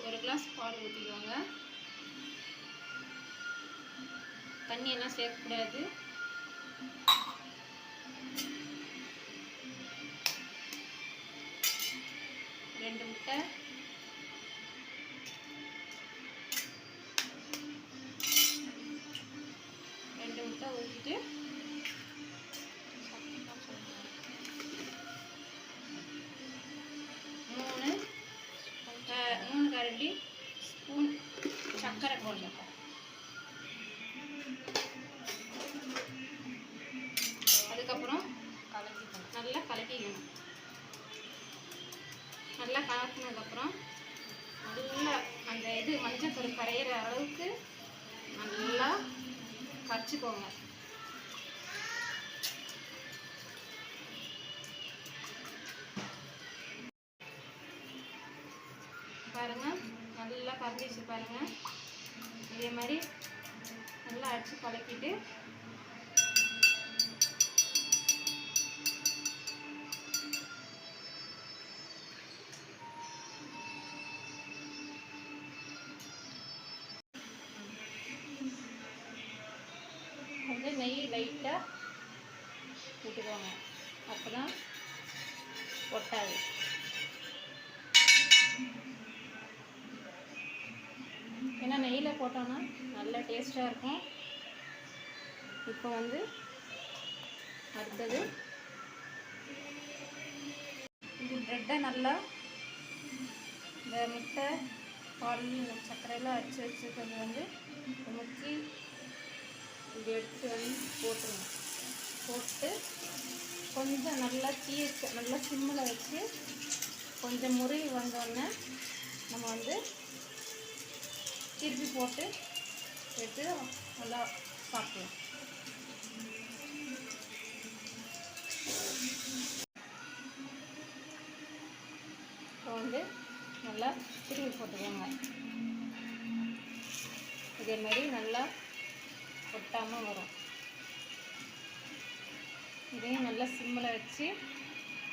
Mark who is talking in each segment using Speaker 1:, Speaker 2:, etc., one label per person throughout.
Speaker 1: ஒரு கிளாஸ் பால் ஊற்றிக்கோங்க. தண்ணியெல்லாம் சேர்க்கக்கூடாது. ரெண்டு முட்டை, ஊற்றிட்டு 3 கரண்டி ஸ்பூன் சர்க்கரை போடணும். அதுக்கப்புறம் நல்லா கலக்கிக்கணும். நல்லா கலக்கினதுக்கப்புறம் நல்லா அந்த மஞ்சள் கரையிற அளவுக்கு நல்லா கரைச்சிக்கோங்க. பாருங்க, நல்லா கரைஞ்சிச்சு பாருங்க. இதே மாதிரி நல்லா அடிச்சு கலக்கிட்டு கொஞ்சம் நெய் லைட்டாக விட்டுக்கோங்க. அப்போ தான் ஒட்டாது. ஏன்னா நெய்யில் போட்டோன்னா நல்லா டேஸ்ட்டாக இருக்கும். இப்போ அடுத்தது இது ப்ரெட்டை நல்லா இந்த முட்டை பால் சர்க்கரையெல்லாம் அடித்து வச்சுக்கிறது முக்கி இப்படி எடுத்து போட்டுருங்க. போட்டு கொஞ்சம் நல்லா நல்லா சிம்மில் வச்சு கொஞ்சம் முருகி வந்தோடனே நம்ம திருப்பி போட்டு எடுத்து நல்லா சாப்பிடலாம். இப்போ நல்லா திருப்பி போட்டுக்கோங்க. இதேமாரி நல்லா ஒட்டாமல் வரும். இதையும் நல்லா சிம்மில் வச்சு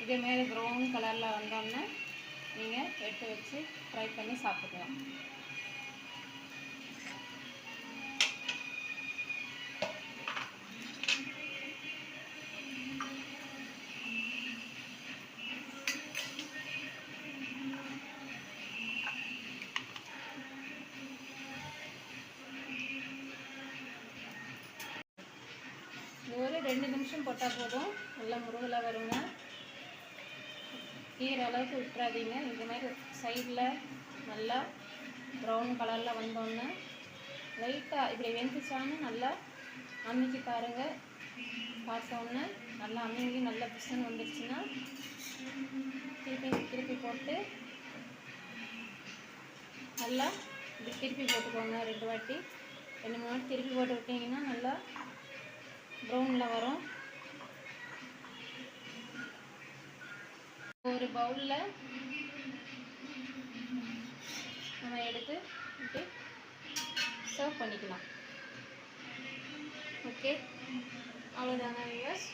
Speaker 1: இதேமாரி ப்ரௌன் கலரில் வந்தோடனே நீங்கள் எடுத்து வச்சு ஃப்ரை பண்ணி சாப்பிட்டுக்கலாம். ஒரு 2 நிமிஷம் போட்டால் போதும். நல்லா முருகலாக வருங்க. கீரை அளவுக்கு விட்டுறாதீங்க. இந்த மாதிரி சைடில் நல்லா ப்ரௌன் கலரில் வந்தோடனே லைட்டாக இப்படி வெந்துச்சான்னு நல்லா அமுக்கி பாருங்கள். பார்த்தோன்னே நல்லா அமுங்கி நல்லா பிசன் வந்துடுச்சுன்னா திருப்பி போட்டு நல்லா இப்படி திருப்பி போட்டுக்கோங்க. 2 வாட்டி 2 3 வாட்டி திருப்பி போட்டு விட்டிங்கன்னா நல்லா ப்ரௌனில் வரும். ஒரு பவுலில் நம்ம எடுத்து இப்படி சர்வ் பண்ணிக்கலாம். ஓகே, அவ்வளோதாங்க வியூவர்ஸ்.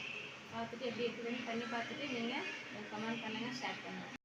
Speaker 1: பார்த்துட்டு எப்படி இருக்குதுன்னு பண்ணி பார்த்துட்டு நீங்கள் கமெண்ட் பண்ணுங்கள், ஷேர் பண்ணுங்கள்.